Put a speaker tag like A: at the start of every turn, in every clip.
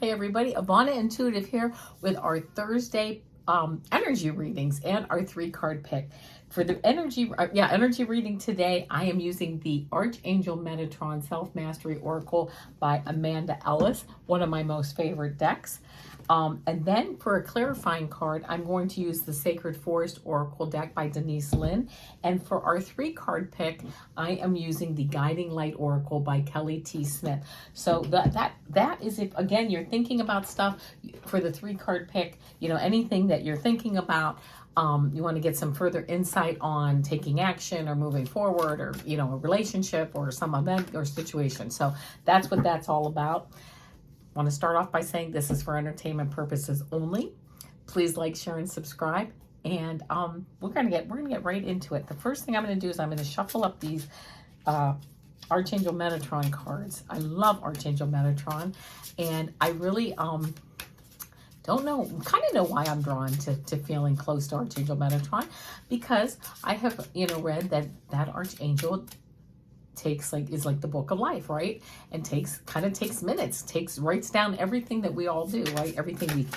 A: Hi everybody, Ivana Intuitive here with our Thursday energy readings and our 3-card pick. For the energy reading today, I am using the Archangel Metatron Self-Mastery Oracle by Amanda Ellis, one of my most favorite decks. And then for a clarifying card, I'm going to use the Sacred Forest Oracle deck by Denise Linn. And for our 3-card pick, I am using the Guiding Light Oracle by Kelly T. Smith. So that is, if again you're thinking about stuff for the 3-card pick, you know, anything that you're thinking about, you want to get some further insight on taking action or moving forward, or you know, a relationship or some event or situation. So that's what that's all about. I want to start off by saying this is for entertainment purposes only. Please like, share, and subscribe. And we're gonna get right into it. The first thing I'm gonna do is I'm gonna shuffle up these Archangel Metatron cards. I love Archangel Metatron, and I really don't know, kind of know why I'm drawn to feeling close to Archangel Metatron, because I have, you know, read that Archangel is like the book of life, right? And kind of takes minutes, writes down everything that we all do, right? Everything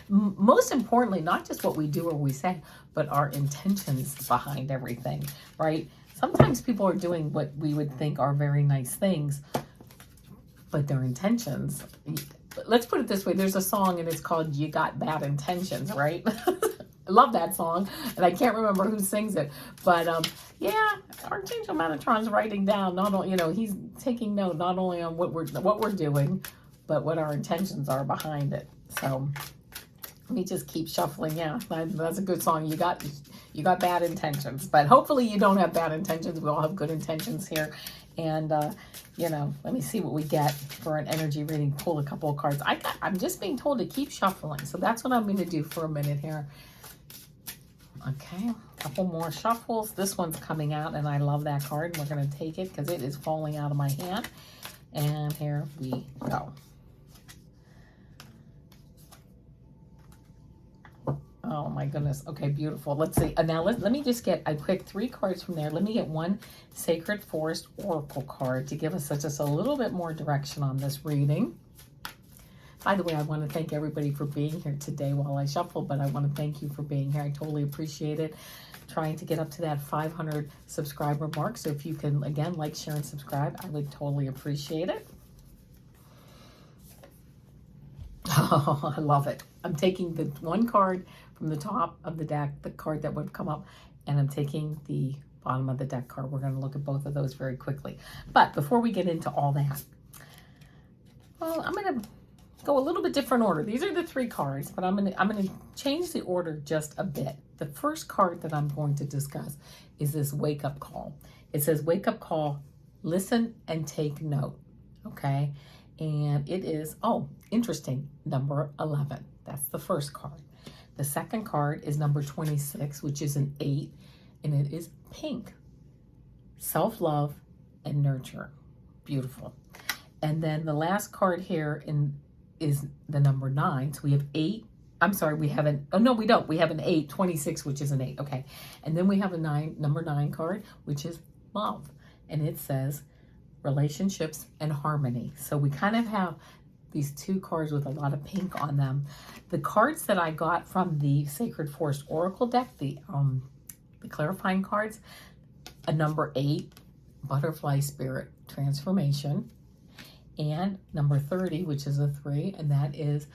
A: most importantly, not just what we do or we say, but our intentions behind everything, right? Sometimes people are doing what we would think are very nice things, but their intentions, let's put it this way, there's a song and it's called You Got Bad Intentions, right? I love that song, and I can't remember who sings it, but yeah, Archangel Metatron's writing down, not only, you know, he's taking note not only on what we're doing, but what our intentions are behind it. So let me just keep shuffling. Yeah, that's a good song. You got bad intentions, but hopefully you don't have bad intentions. We all have good intentions here. And you know, let me see what we get for an energy reading. Pull a couple of cards. I'm just being told to keep shuffling, so that's what I'm going to do for a minute here. Okay, a couple more shuffles. This one's coming out, and I love that card. We're going to take it because it is falling out of my hand. And here we go. Oh my goodness. Okay, beautiful. Let's see. Now let me just get a quick 3 cards from there. Let me get one Sacred Forest Oracle card to give us just a little bit more direction on this reading. By the way, I want to thank everybody for being here today while I shuffle, but I want to thank you for being here. I totally appreciate it. Trying to get up to that 500 subscriber mark. So if you can, again, like, share, and subscribe, I would totally appreciate it. Oh, I love it. I'm taking the one card from the top of the deck, the card that would come up, and I'm taking the bottom of the deck card. We're going to look at both of those very quickly. But before we get into all that, well, I'm going to go a little bit different order. These are the 3 cards, but I'm gonna change the order just a bit. The first card that I'm going to discuss is this wake-up call. It says wake-up call, listen and take note. Okay, and it is, oh, interesting, number 11. That's the first card. The second card is number 26, which is an 8, and it is pink. Self-love and nurture. Beautiful. And then the last card here is the number 9. So we have 8. I'm sorry, we have an, oh no, we don't. We have an 8, 26, which is an 8. Okay. And then we have a number 9 card, which is love. And it says relationships and harmony. So we kind of have these 2 cards with a lot of pink on them. The cards that I got from the Sacred Forest Oracle deck, the clarifying cards, a number 8, butterfly spirit transformation, and number 30, which is a 3, and that is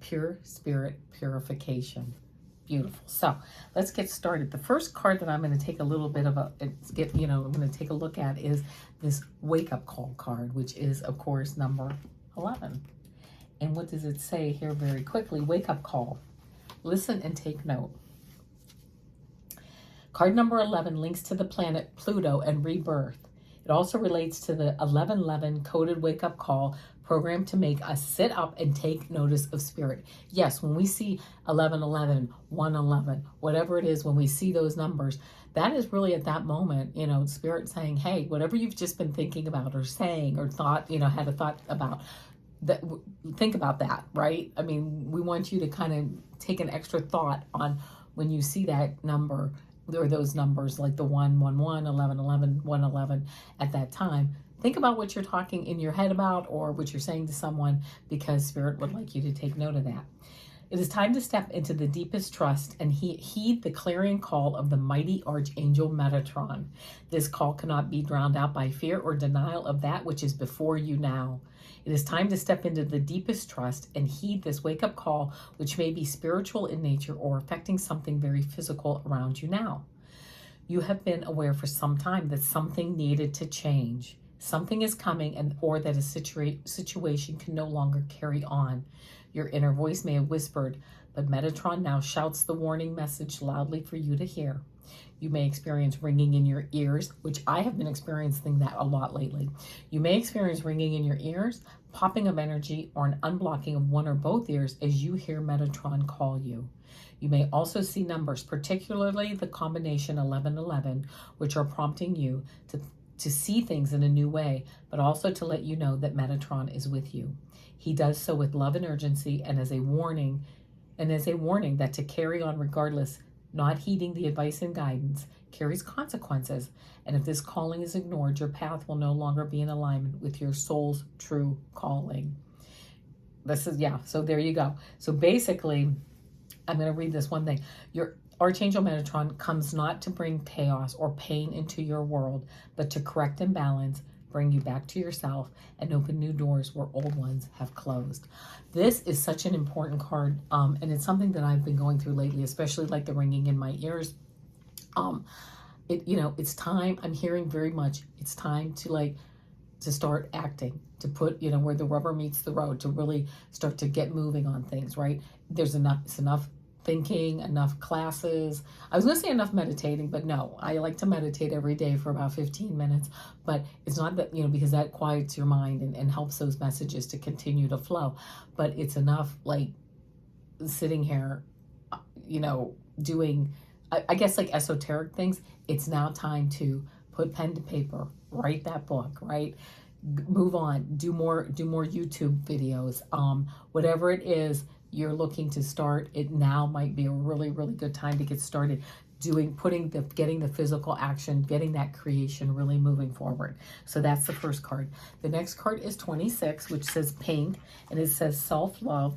A: pure spirit purification. Beautiful. So let's get started. The first card that I'm going to take a little bit of I'm going to take a look at is this wake-up call card, which is, of course, number 11. And what does it say here very quickly? Wake-up call. Listen and take note. Card number 11 links to the planet Pluto and rebirth. It also relates to the 1111 coded wake-up call programmed to make us sit up and take notice of spirit. Yes, when we see 1111, 111, whatever it is, when we see those numbers, that is really at that moment, you know, spirit saying, hey, whatever you've just been thinking about or saying or thought, you know, had a thought about, that, think about that, right? I mean, we want you to kind of take an extra thought on when you see that number, or those numbers like the 111, 1111, 111 at that time. think about what you're talking in your head about or what you're saying to someone, because Spirit would like you to take note of that. It is time to step into the deepest trust and heed the clarion call of the mighty Archangel Metatron. This call cannot be drowned out by fear or denial of that which is before you now. It is time to step into the deepest trust and heed this wake-up call, which may be spiritual in nature or affecting something very physical around you now. You have been aware for some time that something needed to change. Something is coming, or that a situation can no longer carry on. Your inner voice may have whispered, but Metatron now shouts the warning message loudly for you to hear. You may experience ringing in your ears, which I have been experiencing that a lot lately. You may experience ringing in your ears, popping of energy, or an unblocking of one or both ears as you hear Metatron call you. You may also see numbers, particularly the combination 1111, which are prompting you to see things in a new way, but also to let you know that Metatron is with you. He does so with love and urgency, and as a warning that to carry on regardless, not heeding the advice and guidance, carries consequences. And if this calling is ignored, your path will no longer be in alignment with your soul's true calling. So there you go. So basically, I'm going to read this one thing. Your Archangel Metatron comes not to bring chaos or pain into your world, but to correct and balance, bring you back to yourself, and open new doors where old ones have closed. This is such an important card, and it's something that I've been going through lately, especially like the ringing in my ears. It's time. I'm hearing very much. It's time to start acting, to put, where the rubber meets the road, to really start to get moving on things, right? It's enough thinking, enough classes. I was going to say enough meditating, but no, I like to meditate every day for about 15 minutes, but it's not that, because that quiets your mind and helps those messages to continue to flow. But it's enough sitting here, doing, I guess esoteric things. It's now time to put pen to paper, write that book, right? Move on, do more YouTube videos, whatever it is you're looking to start. It now might be a really, really good time to get started getting the physical action, getting that creation really moving forward. So that's the first card. The next card is 26, which says pink, and it says self-love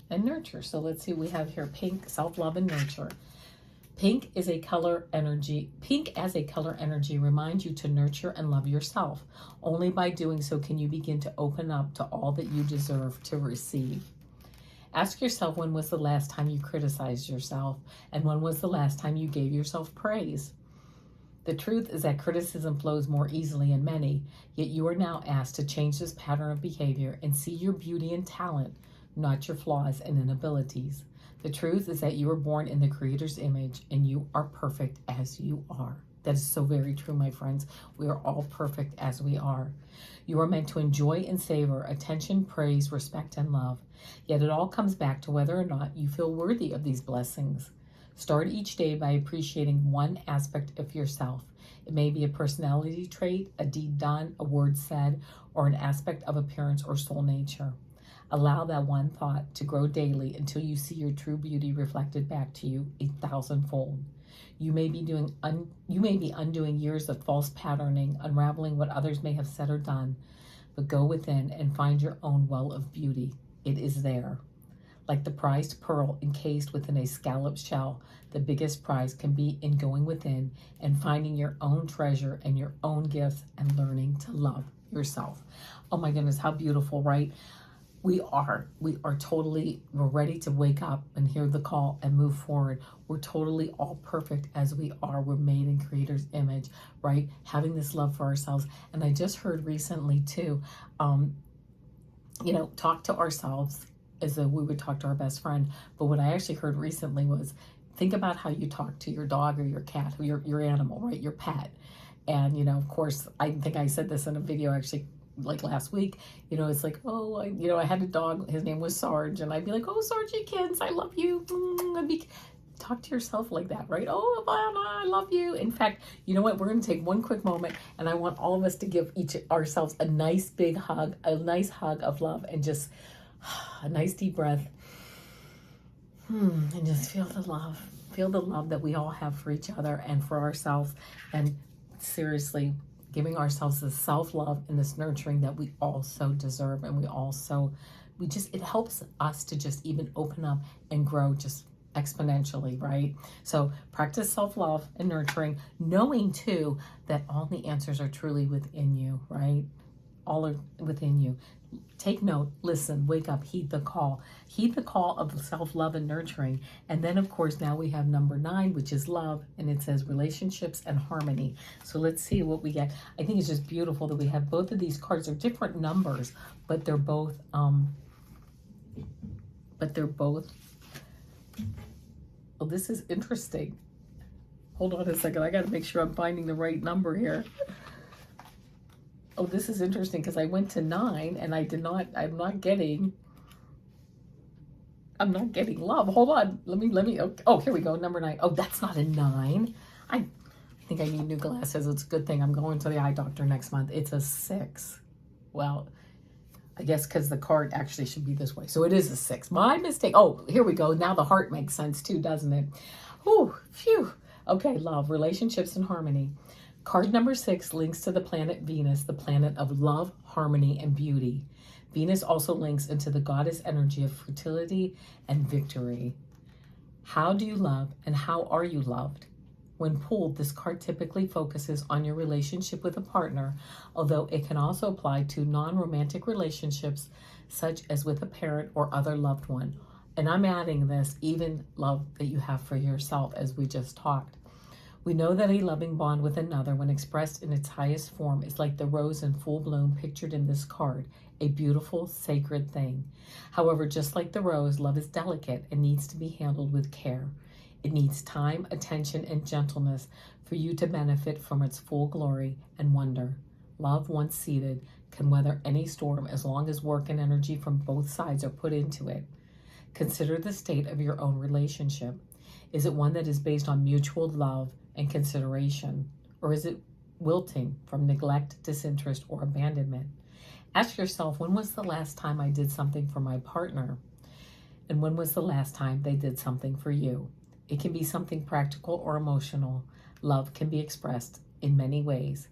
A: and nurture. So let's see what we have here. Pink, self-love and nurture. Pink as a color energy reminds you to nurture and love yourself. Only by doing so can you begin to open up to all that you deserve to receive. Ask yourself, when was the last time you criticized yourself? And when was the last time you gave yourself praise? The truth is that criticism flows more easily in many, yet you are now asked to change this pattern of behavior and see your beauty and talent, not your flaws and inabilities. The truth is that you were born in the Creator's image and you are perfect as you are. That is so very true, my friends. We are all perfect as we are. You are meant to enjoy and savor attention, praise, respect, and love. Yet it all comes back to whether or not you feel worthy of these blessings. Start each day by appreciating one aspect of yourself. It may be a personality trait, a deed done, a word said, or an aspect of appearance or soul nature. Allow that one thought to grow daily until you see your true beauty reflected back to you 1,000-fold. You may be undoing years of false patterning, unraveling what others may have said or done, but go within and find your own well of beauty. It is there. Like the prized pearl encased within a scalloped shell, the biggest prize can be in going within and finding your own treasure and your own gifts and learning to love yourself. Oh my goodness, how beautiful, right? We're ready to wake up and hear the call and move forward. We're totally all perfect as we are. We're made in Creator's image, right? Having this love for ourselves. And I just heard recently too, talk to ourselves as though we would talk to our best friend. But what I actually heard recently was, think about how you talk to your dog or your cat, or your animal, right? Your pet. And, of course, I think I said this in a video actually last week, it's like, I had a dog, his name was Sarge, and I'd be like, oh, Sargykins, I love you. Talk to yourself like that, right? Oh, Alana, I love you. In fact, you know what? We're going to take one quick moment, and I want all of us to give ourselves a nice big hug, a nice hug of love, and just a nice deep breath. And just feel the love. Feel the love that we all have for each other and for ourselves. And seriously, giving ourselves this self-love and this nurturing that we also deserve. And it helps us to just even open up and grow just exponentially, right? So practice self-love and nurturing, knowing too that all the answers are truly within you, right? All are within you. Take note, listen, wake up, heed the call. Heed the call of self-love and nurturing. And then, of course, now we have number 9, which is love. And it says relationships and harmony. So let's see what we get. I think it's just beautiful that we have both of these cards. They're different numbers, but they're both, oh, this is interesting. Hold on a second. I got to make sure I'm finding the right number here. Oh, this is interesting because I went to 9 and I'm not getting love. Hold on. Let me, oh, here we go. Number 9. Oh, that's not a 9. I think I need new glasses. It's a good thing I'm going to the eye doctor next month. It's a 6. Well, I guess because the card actually should be this way. So it is a 6. My mistake. Oh, here we go. Now the heart makes sense too, doesn't it? Whew, phew. Okay, love, relationships, and harmony. Card number 6 links to the planet Venus, the planet of love, harmony, and beauty. Venus also links into the goddess energy of fertility and victory. How do you love and how are you loved? When pulled, this card typically focuses on your relationship with a partner, although it can also apply to non-romantic relationships, such as with a parent or other loved one. And I'm adding this, even love that you have for yourself, as we just talked. We know that a loving bond with another, when expressed in its highest form, is like the rose in full bloom pictured in this card, a beautiful, sacred thing. However, just like the rose, love is delicate and needs to be handled with care. It needs time, attention, and gentleness for you to benefit from its full glory and wonder. Love, once seated, can weather any storm as long as work and energy from both sides are put into it. Consider the state of your own relationship. Is it one that is based on mutual love and consideration, or is it wilting from neglect, disinterest, or abandonment? Ask yourself, when was the last time I did something for my partner? And when was the last time they did something for you? It can be something practical or emotional. Love can be expressed in many ways,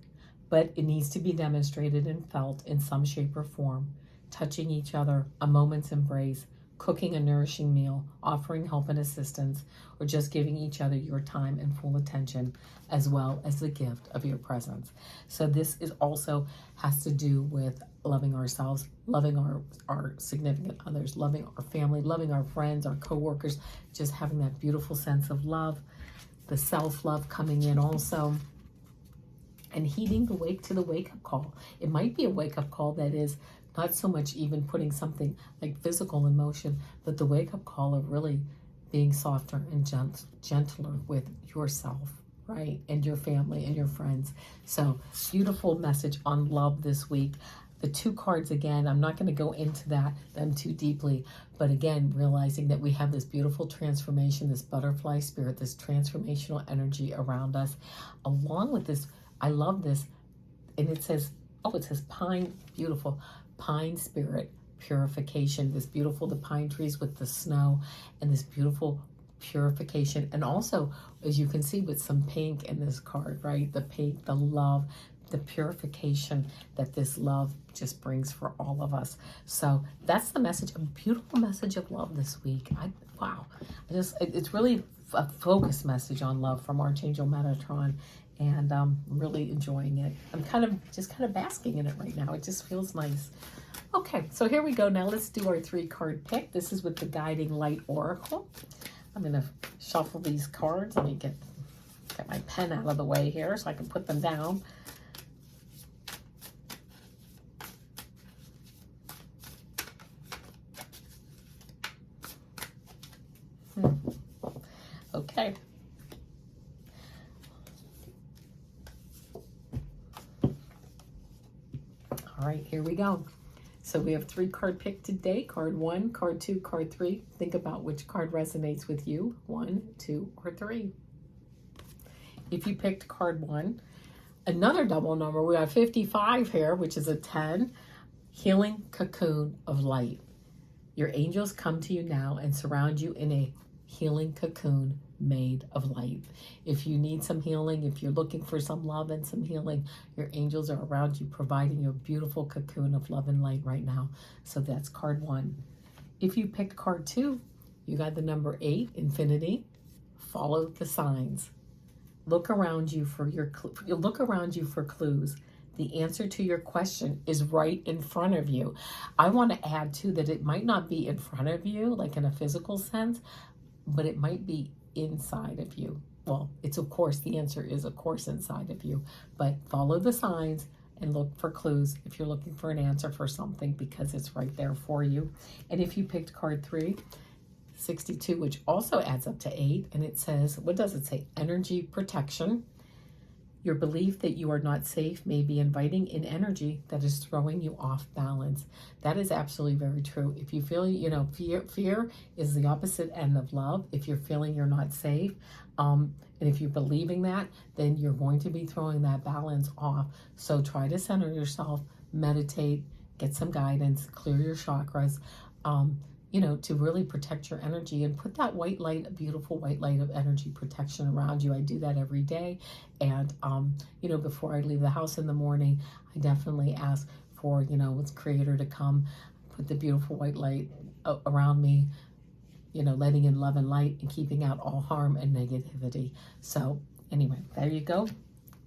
A: but it needs to be demonstrated and felt in some shape or form. Touching each other, a moment's embrace, cooking a nourishing meal, offering help and assistance, or just giving each other your time and full attention, as well as the gift of your presence. So this is also has to do with loving ourselves, loving our significant others, loving our family, loving our friends, our coworkers, just having that beautiful sense of love, the self-love coming in also, and heeding the wake-up call. It might be a wake-up call that is not so much even putting something like physical in motion, but the wake-up call of really being softer and gentler with yourself, right? And your family and your friends. So beautiful message on love this week. The 2 cards, again, I'm not going to go into them too deeply, but again, realizing that we have this beautiful transformation, this butterfly spirit, this transformational energy around us, along with this. I love this. And it says pine, beautiful. Pine spirit purification, this beautiful, the pine trees with the snow and this beautiful purification. And also, as you can see, with some pink in this card, right? The pink, the love, the purification that this love just brings for all of us. So that's the message, a beautiful message of love this week. It's really a focused message on love from Archangel Metatron. And I'm really enjoying it. I'm kind of basking in it right now. It just feels nice. Okay, so here we go. Now let's do our 3-card pick. This is with the Guiding Light Oracle. I'm going to shuffle these cards. Let me get my pen out of the way here so I can put them down. Okay. All right, here we go. So we have 3-card pick today. Card 1, card 2, card 3. Think about which card resonates with you. 1, 2, or 3. If you picked card 1, another double number. We have 55 here, which is a 10. Healing cocoon of light. Your angels come to you now and surround you in a healing cocoon made of light. If you need some healing, if you're looking for some love and some healing, your angels are around you providing you a beautiful cocoon of love and light right now. So that's card 1. If you picked card 2, you got the number 8, infinity. Follow the signs. Look around you for clues. The answer to your question is right in front of you. I want to add too that it might not be in front of you, like in a physical sense, but it might be inside of you. Well, it's of course, the answer is of course inside of you, but follow the signs and look for clues if you're looking for an answer for something, because it's right there for you. And if you picked card 3, 62, which also adds up to 8, and it says, what does it say? Energy protection. Your belief that you are not safe may be inviting in energy that is throwing you off balance. That is absolutely very true. If you feel, fear is the opposite end of love. If you're feeling you're not safe, and if you're believing that, then you're going to be throwing that balance off. So try to center yourself, meditate, get some guidance, clear your chakras, to really protect your energy and put that white light, a beautiful white light of energy protection around you. I do that every day. And, before I leave the house in the morning, I definitely ask for, its creator to come, put the beautiful white light around me, letting in love and light and keeping out all harm and negativity. So anyway, there you go.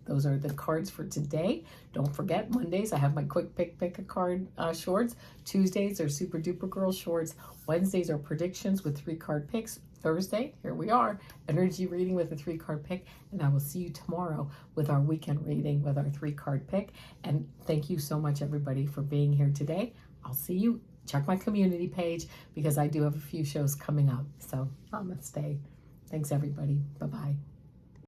A: Those are the cards for today. Don't forget, Mondays, I have my quick pick a card shorts. Tuesdays are super duper girl shorts. Wednesdays are predictions with 3-card picks. Thursday, here we are, energy reading with a 3-card pick. And I will see you tomorrow with our weekend reading with our 3-card pick. And thank you so much, everybody, for being here today. I'll see you. Check my community page because I do have a few shows coming up. So namaste. Thanks, everybody. Bye-bye.